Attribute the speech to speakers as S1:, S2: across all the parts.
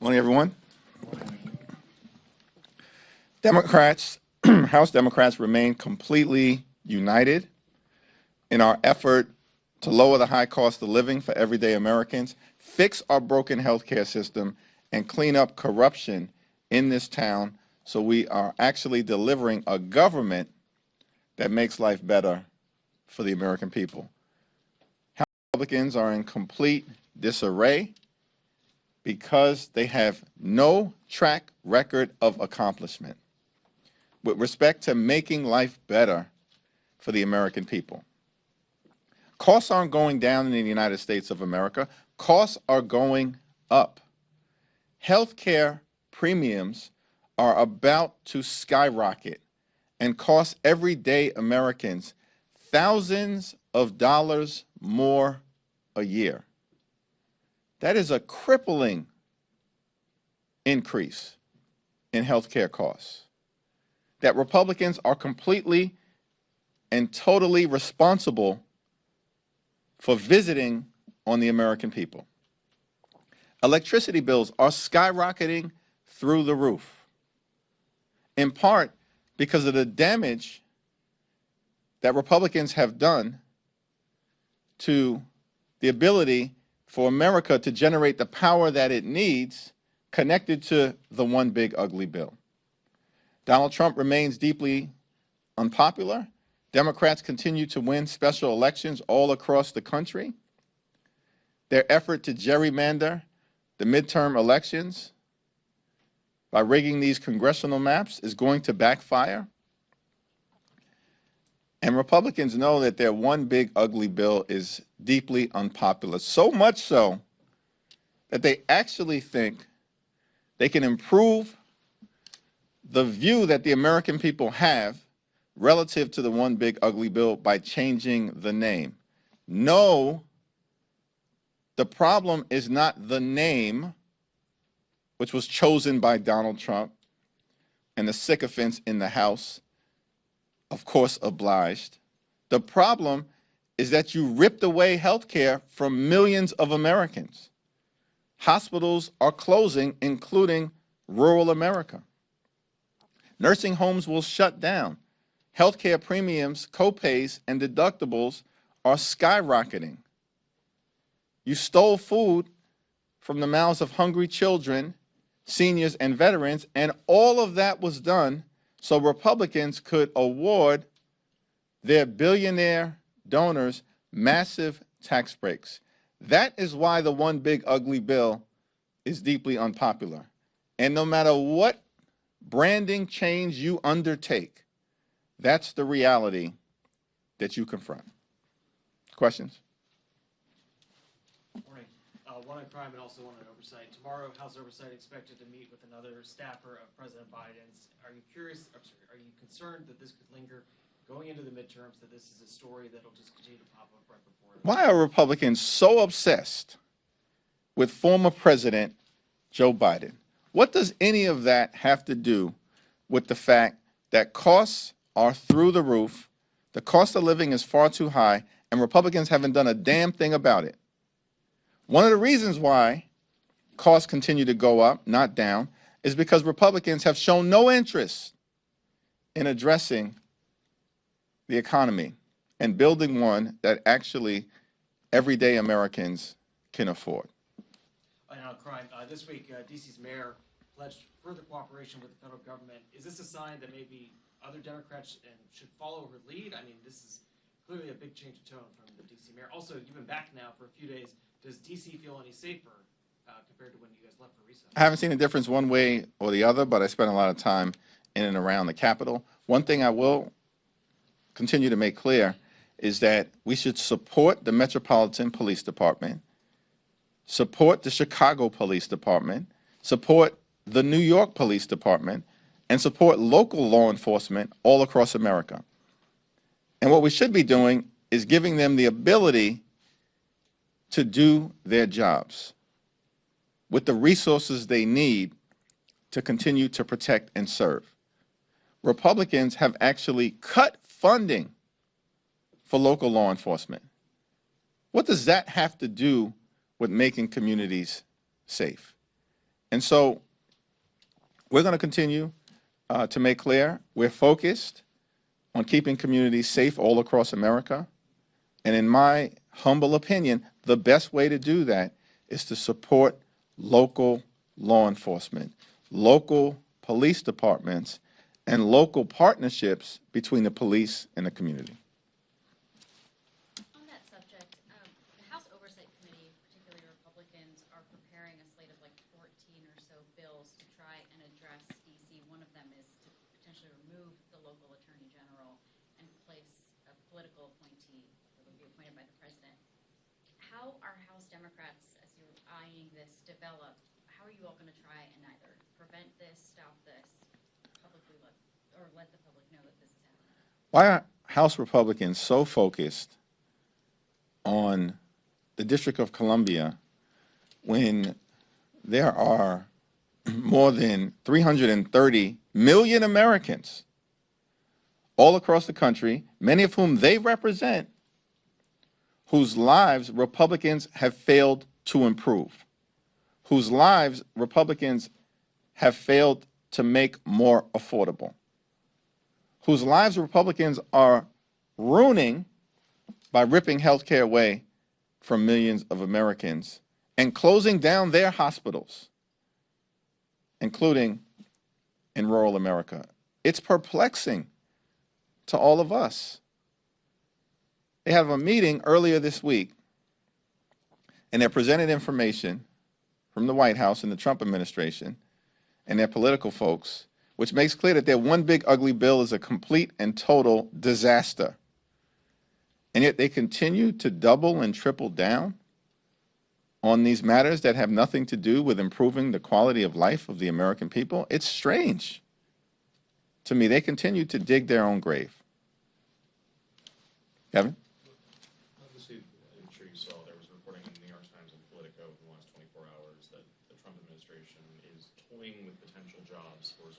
S1: Morning, everyone. Democrats, House Democrats remain completely united in our effort to lower the high cost of living for everyday Americans, fix our broken healthcare system, and clean up corruption in this town so we are actually delivering a government that makes life better for the American people. House Republicans are in complete disarray because they have no track record of accomplishment with respect to making life better for the American people. Costs aren't going down in the United States of America. Costs are going up. Healthcare premiums are about to skyrocket and cost everyday Americans thousands of dollars more a year. That is a crippling increase in healthcare costs that Republicans are completely and totally responsible for visiting on the American people. Electricity bills are skyrocketing through the roof, in part because of the damage that Republicans have done to the ability for America to generate the power that it needs connected to the one big ugly bill. Donald Trump remains deeply unpopular. Democrats continue to win special elections all across the country. Their effort to gerrymander the midterm elections by rigging these congressional maps is going to backfire. And Republicans know that their one big ugly bill is deeply unpopular, so much so that they actually think they can improve the view that the American people have relative to the one big ugly bill by changing the name. No, the problem is not the name, which was chosen by Donald Trump and the sycophants in the House, of course, obliged. The problem is that you ripped away health care from millions of Americans. Hospitals are closing, including rural America. Nursing homes will shut down. Healthcare premiums, copays, and deductibles are skyrocketing. You stole food from the mouths of hungry children, seniors, and veterans, and all of that was done so Republicans could award their billionaire donors massive tax breaks. That is why the one big ugly bill is deeply unpopular. And no matter what branding change you undertake, that's the reality that you confront. Questions?
S2: Morning. One on crime and also one on oversight. Tomorrow, House Oversight expected to meet with another staffer of President Biden's. Are you are you concerned that this could linger going into the midterms, that this is a story that'll just continue to pop up right before?
S1: Why are Republicans so obsessed with former President Joe Biden? What does any of that have to do with the fact that costs are through the roof, the cost of living is far too high, and Republicans haven't done a damn thing about it? One of the reasons why costs continue to go up, not down, is because Republicans have shown no interest in addressing the economy and building one that actually everyday Americans can afford.
S2: And on crime, this week, D.C.'s mayor pledged further cooperation with the federal government. Is this a sign that maybe other Democrats should follow her lead? I mean, this is clearly a big change of tone from the D.C. mayor. Also, you've been back now for a few days. Does D.C. feel any safer compared to when you guys left for recess?
S1: I haven't seen a difference one way or the other, but I spent a lot of time in and around the Capitol. One thing I will continue to make clear is that we should support the Metropolitan Police Department, support the Chicago Police Department, support the New York Police Department, and support local law enforcement all across America. And what we should be doing is giving them the ability to do their jobs with the resources they need to continue to protect and serve. Republicans have actually cut funding for local law enforcement. What does that have to do with making communities safe? And so we're going to continue to make clear we're focused on keeping communities safe all across America. And in my humble opinion, the best way to do that is to support local law enforcement, local police departments, and local partnerships between the police and the community.
S3: On that subject, the House Oversight Committee, particularly Republicans, are preparing a slate of like 14 or so bills to try and address DC. One of them is to potentially remove the local attorney general and place a political appointee that would be appointed by the president. How are House Democrats, as you're eyeing this develop, how are you all going to try and either prevent this, stop this, publicly let the public know that this is happening?
S1: Why are House Republicans so focused on the District of Columbia when there are more than 330 million Americans all across the country, many of whom they represent, whose lives Republicans have failed to improve, whose lives Republicans have failed to make more affordable, whose lives Republicans are ruining by ripping health care away from millions of Americans and closing down their hospitals, including in rural America. It's perplexing to all of us. They have a meeting earlier this week, and they're presented information from the White House and the Trump administration and their political folks, which makes clear that their one big ugly bill is a complete and total disaster. And yet they continue to double and triple down on these matters that have nothing to do with improving the quality of life of the American people. It's strange to me. They continue to dig their own grave. Kevin?
S4: Obviously, I'm sure you saw there was reporting in the New York Times and Politico in the last 24 hours that the Trump administration is toying with potential jobs for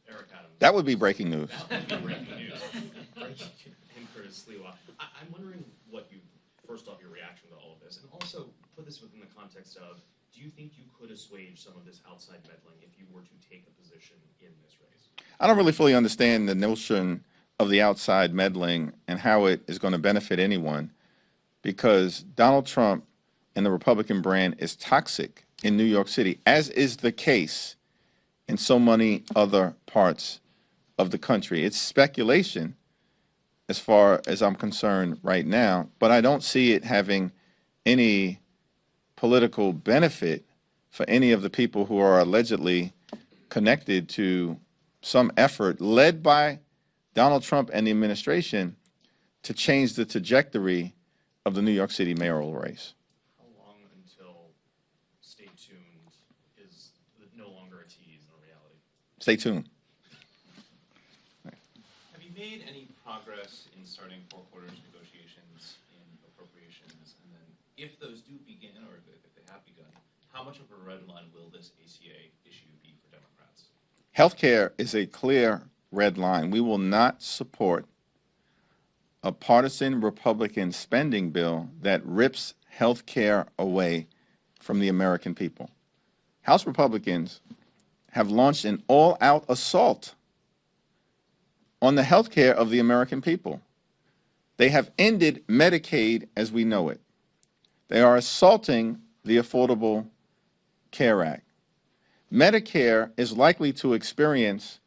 S4: Eric Adams.
S1: That would be breaking news.
S4: That would be breaking news. And Curtis Sliwa. I'm wondering what you, first off, your reaction to all of this, and also put this within the context of, do you think you could assuage some of this outside meddling if you were to take a position in this race?
S1: I don't really fully understand the notion of the outside meddling and how it is going to benefit anyone, because Donald Trump and the Republican brand is toxic in New York City, as is the case in so many other parts of the country. It's speculation as far as I'm concerned right now, but I don't see it having any political benefit for any of the people who are allegedly connected to some effort led by Donald Trump and the administration to change the trajectory of the New York City mayoral race.
S4: How long until stay tuned is no longer a tease and a reality?
S1: Stay tuned.
S5: Have you made any progress in starting four quarters negotiations in appropriations? And then if those do begin, or if they have begun, how much of a red line will this ACA issue be for Democrats?
S1: Healthcare is a clear red line. We will not support a partisan Republican spending bill that rips health care away from the American people. House Republicans have launched an all-out assault on the health care of the American people. They have ended Medicaid as we know it. They are assaulting the Affordable Care Act. Medicare is likely to experience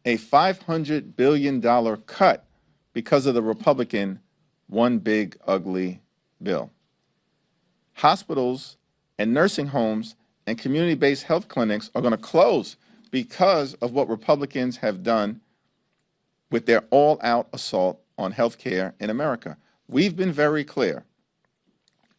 S1: a $500 billion cut because of the Republican one big ugly bill. Hospitals and nursing homes and community-based health clinics are going to close because of what Republicans have done with their all-out assault on health care in America. We've been very clear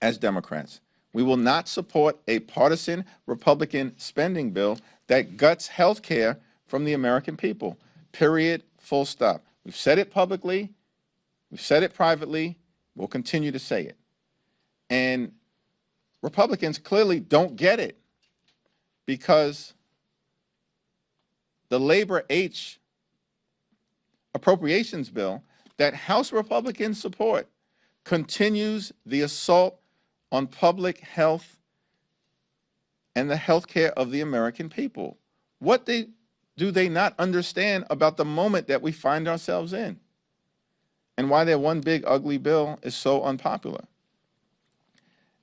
S1: as Democrats. We will not support a partisan Republican spending bill that guts health care from the American people. Period. Full stop. We've said it publicly. We've said it privately. We'll continue to say it. And Republicans clearly don't get it because the Labor H appropriations bill that House Republicans support continues the assault on public health and the health care of the American people. What do they not understand about the moment that we find ourselves in? And why their one big ugly bill is so unpopular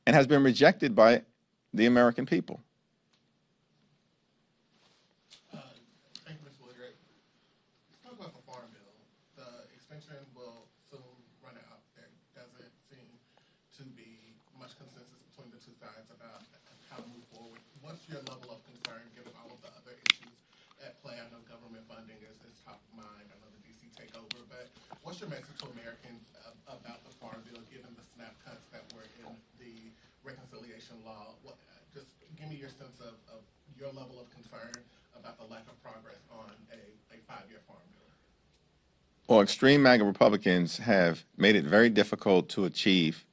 S1: and has been rejected by the American people.
S6: Thank you, Mr. Woodrick. Let's talk about the Farm Bill. The extension will soon run out. There doesn't seem to be much consensus between the two sides about how to move forward. What's your level of concern given all of the other issues at play? I know government funding is top of mind. I know the DC takeover, but what's your message to Americans about the Farm Bill given the snap cuts that were in the reconciliation law? Just give me your sense of your level of concern about the lack of progress on a 5-year Farm Bill.
S1: Well, extreme MAGA Republicans have made it very difficult to achieve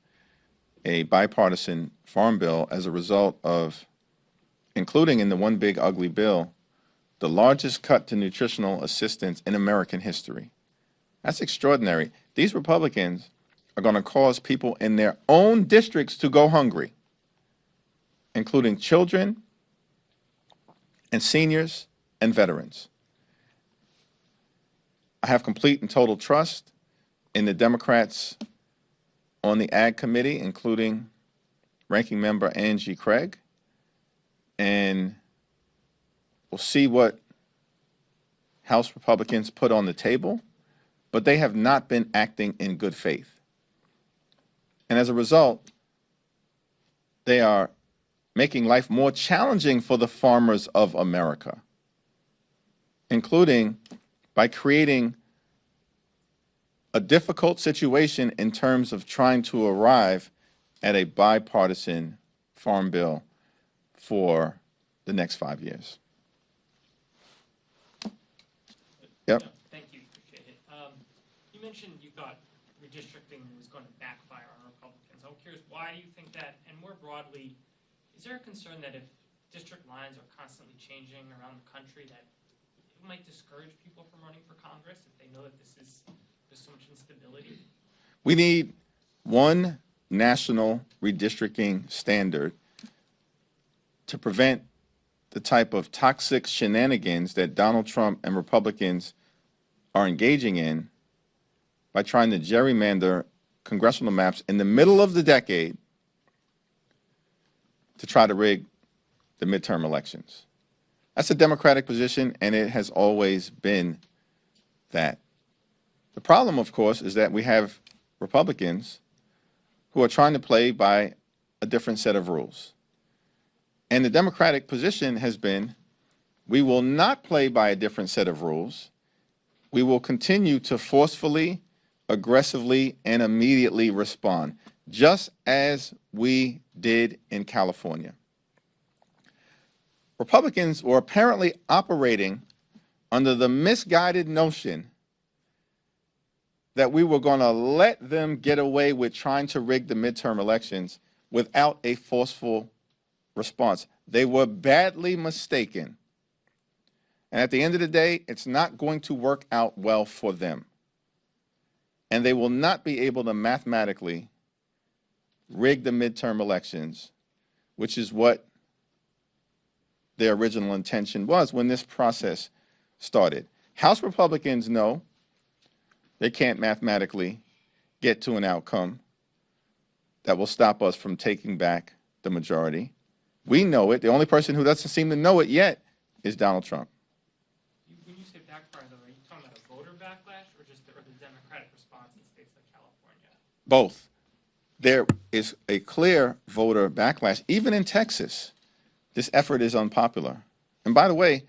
S1: a bipartisan farm bill as a result of including in the one big ugly bill the largest cut to nutritional assistance in American history. That's extraordinary. These Republicans are going to cause people in their own districts to go hungry, including children and seniors and veterans. I have complete and total trust in the Democrats on the Ag Committee, including Ranking Member Angie Craig, and we'll see what House Republicans put on the table, but they have not been acting in good faith. And as a result, they are making life more challenging for the farmers of America, including by creating a difficult situation in terms of trying to arrive at a bipartisan farm bill for the next 5 years. Yep.
S7: Thank you, appreciate it. You mentioned you thought redistricting was going to backfire on Republicans. I'm curious, why do you think that? And more broadly, is there a concern that if district lines are constantly changing around the country, that it might discourage people from running for Congress if they know that there's so much instability?
S1: We need one national redistricting standard to prevent the type of toxic shenanigans that Donald Trump and Republicans are engaging in by trying to gerrymander congressional maps in the middle of the decade to try to rig the midterm elections. That's a Democratic position, and it has always been that. The problem, of course, is that we have Republicans who are trying to play by a different set of rules. And the Democratic position has been, we will not play by a different set of rules. We will continue to forcefully, aggressively, and immediately respond, just as we did in California. Republicans were apparently operating under the misguided notion that we were going to let them get away with trying to rig the midterm elections without a forceful response. They were badly mistaken. And at the end of the day, it's not going to work out well for them. And they will not be able to mathematically rig the midterm elections, which is what their original intention was when this process started. House Republicans know they can't mathematically get to an outcome that will stop us from taking back the majority. We know it. The only person who doesn't seem to know it yet is Donald Trump.
S7: When you say backfire, though, are you talking about a voter backlash or just the Democratic response in states like California?
S1: Both. There is a clear voter backlash. Even in Texas, this effort is unpopular. And by the way,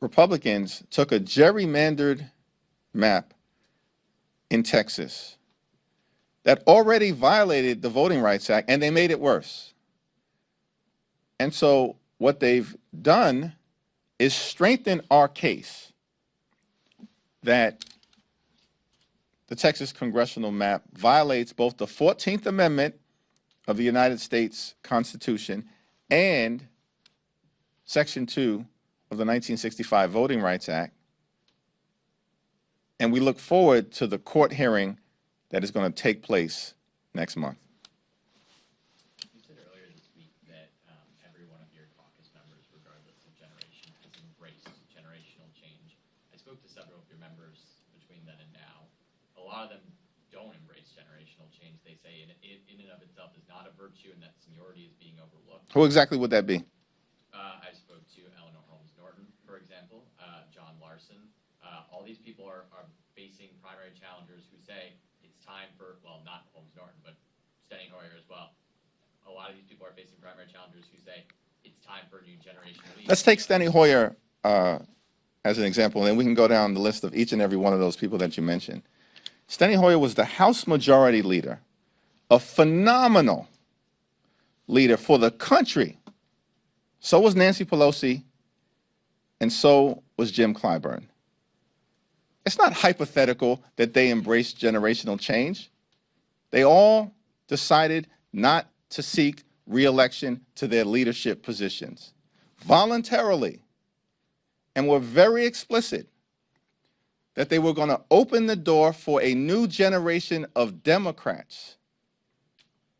S1: Republicans took a gerrymandered map in Texas that already violated the Voting Rights Act, and they made it worse. And so what they've done is strengthen our case that the Texas congressional map violates both the 14th Amendment of the United States Constitution and Section 2 of the 1965 Voting Rights Act. And we look forward to the court hearing that is going to take place next month.
S8: embraced generational change. I spoke to several of your members between then and now. A lot of them don't embrace generational change. They say it in and of itself is not a virtue and that seniority is being overlooked.
S1: Who exactly would that be?
S8: I spoke to Eleanor Holmes Norton, for example, John Larson. All these people are facing primary challengers who say it's time for, well, not Holmes Norton, but Steny Hoyer as well. A lot of these people are facing primary challengers who say it's time for a new generation of leaders.
S1: Let's take Steny Hoyer as an example, and then we can go down the list of each and every one of those people that you mentioned. Steny Hoyer was the House Majority Leader, a phenomenal leader for the country. So was Nancy Pelosi, and so was Jim Clyburn. It's not hypothetical that they embraced generational change. They all decided not to seek re-election to their leadership positions voluntarily, and were very explicit that they were going to open the door for a new generation of Democrats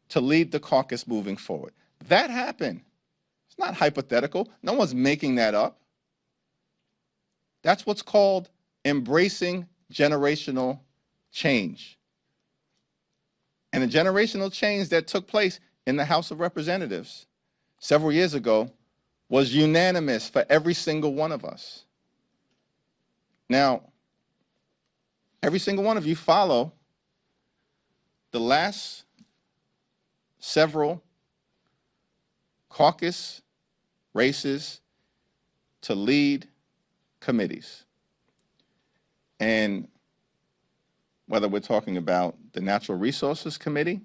S1: to lead the caucus moving forward. That happened. It's not hypothetical. No one's making that up. That's what's called embracing generational change. And the generational change that took place in the House of Representatives several years ago was unanimous for every single one of us. Now, every single one of you follow the last several caucus races to lead committees. And whether we're talking about the Natural Resources Committee,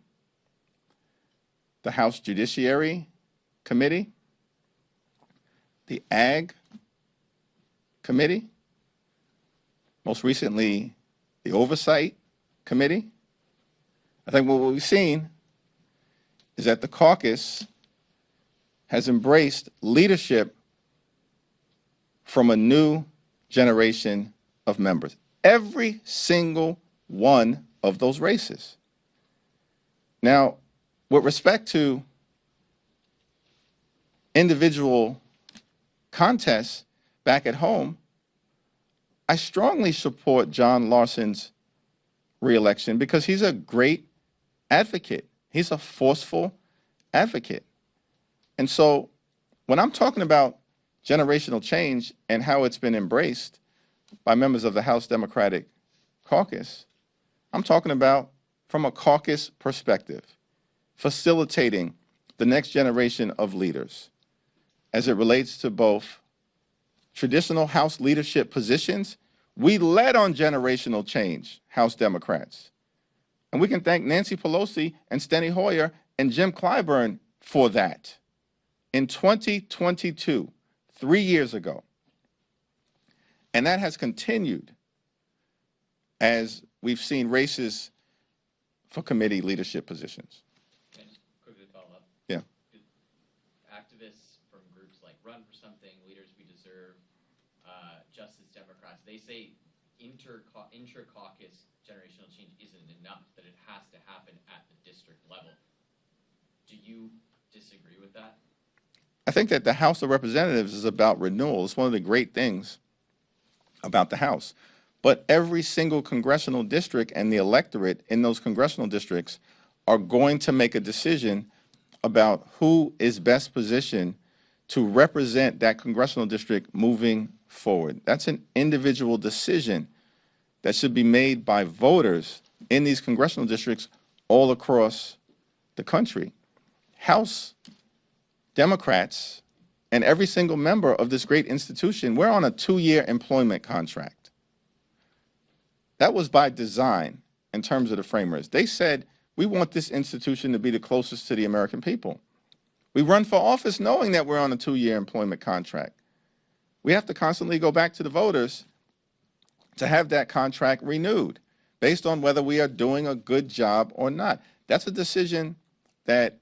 S1: the House Judiciary Committee, the Ag Committee, most recently the Oversight Committee, I think what we've seen is that the caucus has embraced leadership from a new generation of members. Every single one of those races. Now, with respect to individual contests back at home, I strongly support John Larson's re-election because he's a great advocate. He's a forceful advocate. And so when I'm talking about generational change and how it's been embraced by members of the House Democratic Caucus, I'm talking about from a caucus perspective, facilitating the next generation of leaders as it relates to both traditional House leadership positions. We led on generational change, House Democrats. And we can thank Nancy Pelosi and Steny Hoyer and Jim Clyburn for that. In 2022, 3 years ago. And that has continued as we've seen races for committee leadership positions.
S8: Can I just quickly follow up?
S1: Yeah.
S8: Activists from groups like Run for Something, Leaders We Deserve, Justice Democrats, they say inter-caucus generational change isn't enough, that it has to happen at the district level. Do you disagree with that?
S1: I think that the House of Representatives is about renewal. It's one of the great things about the House. But every single congressional district and the electorate in those congressional districts are going to make a decision about who is best positioned to represent that congressional district moving forward. That's an individual decision that should be made by voters in these congressional districts all across the country. House Democrats and every single member of this great institution, we're on a 2-year employment contract. That was by design in terms of the framers. They said, we want this institution to be the closest to the American people. We run for office knowing that we're on a 2-year employment contract. We have to constantly go back to the voters to have that contract renewed based on whether we are doing a good job or not. That's a decision that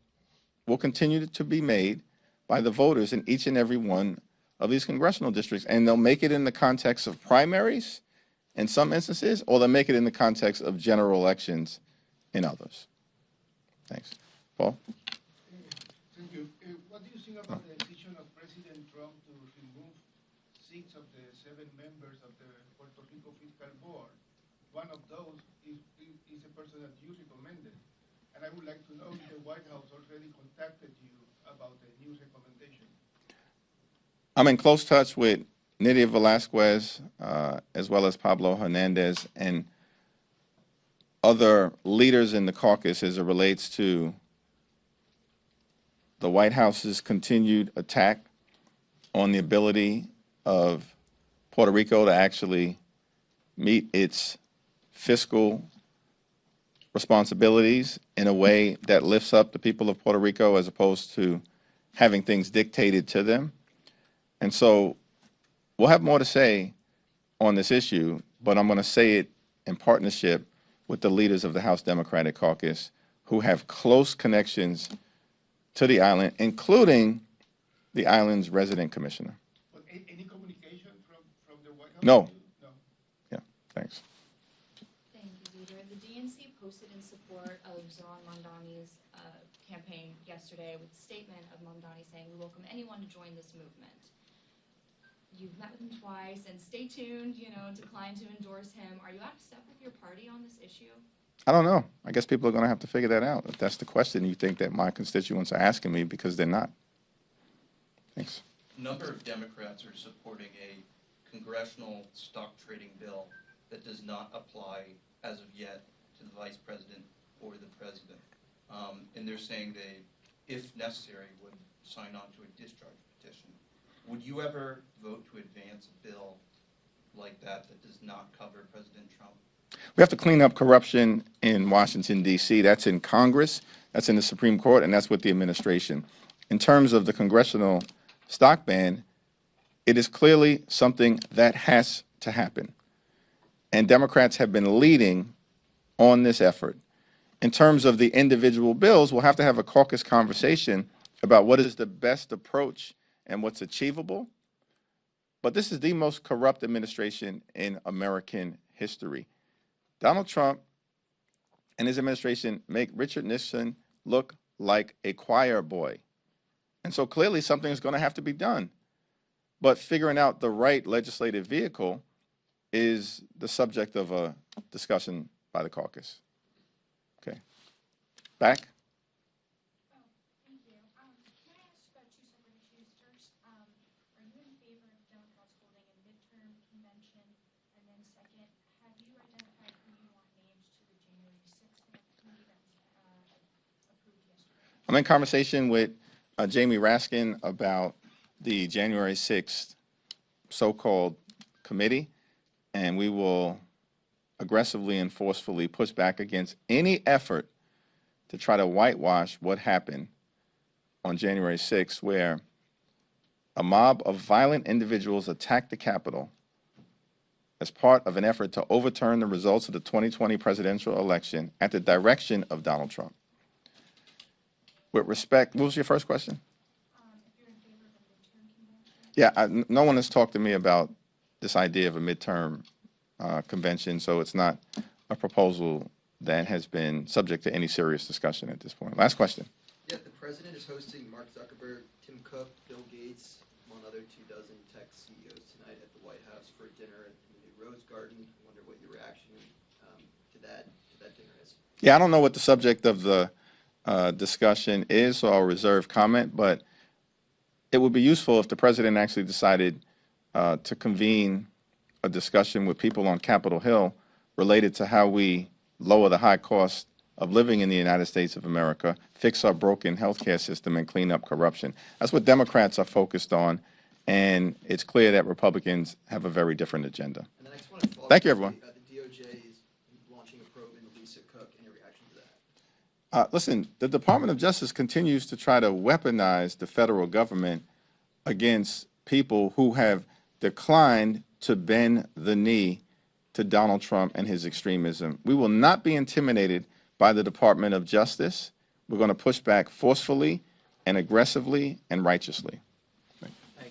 S1: will continue to be made by the voters in each and every one of these congressional districts. And they'll make it in the context of primaries in some instances, or they'll make it in the context of general elections in others. Thanks. Paul?
S9: Thank you. What do you think about the decision of President Trump to remove 6 of the 7 members of the Puerto Rico Fiscal Board. One of those is a person that you recommended. And I would like to know if the White House already contacted you about the new recommendation.
S1: I'm in close touch with Nydia Velasquez, as well as Pablo Hernandez, and other leaders in the caucus as it relates to the White House's continued attack on the ability of Puerto Rico to actually meet its fiscal responsibilities in a way that lifts up the people of Puerto Rico as opposed to having things dictated to them. And so we'll have more to say on this issue, but I'm going to say it in partnership with the leaders of the House Democratic Caucus who have close connections to the island, including the island's resident commissioner.
S9: But any communication from the White House?
S1: No.
S9: No.
S1: Yeah, thanks.
S10: Thank you, Leader. The DNC posted in support of Zoran Mondani's campaign yesterday with a statement of Mondani saying, "We welcome anyone to join this movement." You've met with him twice, and stay tuned, declined to endorse him. Are you out of step with your party on this issue?
S1: I don't know. I guess people are going to have to figure that out. If that's the question you think that my constituents are asking me, because they're not. Thanks.
S11: A number of Democrats are supporting a congressional stock trading bill that does not apply as of yet to the vice president or the president. And they're saying they, if necessary, would sign on to a discharge petition. Would you ever vote to advance a bill like that does not cover President Trump?
S1: We have to clean up corruption in Washington, D.C. That's in Congress, that's in the Supreme Court, and that's with the administration. In terms of the congressional stock ban, it is clearly something that has to happen. And Democrats have been leading on this effort. In terms of the individual bills, we'll have to have a caucus conversation about what is the best approach and what's achievable. But this is the most corrupt administration in American history. Donald Trump and his administration make Richard Nixon look like a choir boy. And so clearly something is going to have to be done. But figuring out the right legislative vehicle is the subject of a discussion by the caucus. Okay. Back.
S12: Thank you. Can I ask about two separate issues? First, are you in favor of Democrats holding a midterm convention? And then second, have you identified who you want named to the January 6th committee that was approved yesterday?
S1: I'm in conversation with Jamie Raskin about the January 6th so-called committee, and we will aggressively and forcefully push back against any effort to try to whitewash what happened on January 6th, where a mob of violent individuals attacked the Capitol as part of an effort to overturn the results of the 2020 presidential election at the direction of Donald Trump. With respect, what was your first question?
S12: If you're in favor of a midterm convention?
S1: Yeah, no one has talked to me about this idea of a midterm convention, so it's not a proposal that has been subject to any serious discussion at this point. Last question.
S13: Yeah, the president is hosting Mark Zuckerberg, Tim Cook, Bill Gates, among other 24 tech CEOs tonight at the White House for dinner at the new Rose Garden. I wonder what your reaction to that dinner is.
S1: Yeah, I don't know what the subject of the discussion is, so I'll reserve comment, but it would be useful if the president actually decided to convene a discussion with people on Capitol Hill related to how we lower the high cost of living in the United States of America, fix our broken healthcare system, and clean up corruption. That's what Democrats are focused on, and it's clear that Republicans have a very different agenda.
S13: And then I just want to follow
S1: Thank you, everyone.
S13: The DOJ is launching a probe into Lisa Cook. Any reaction to that?
S1: Listen, the Department of Justice continues to try to weaponize the federal government against people who have declined to bend the knee to Donald Trump and his extremism. We will not be intimidated by the Department of Justice. We're going to push back forcefully and aggressively and righteously.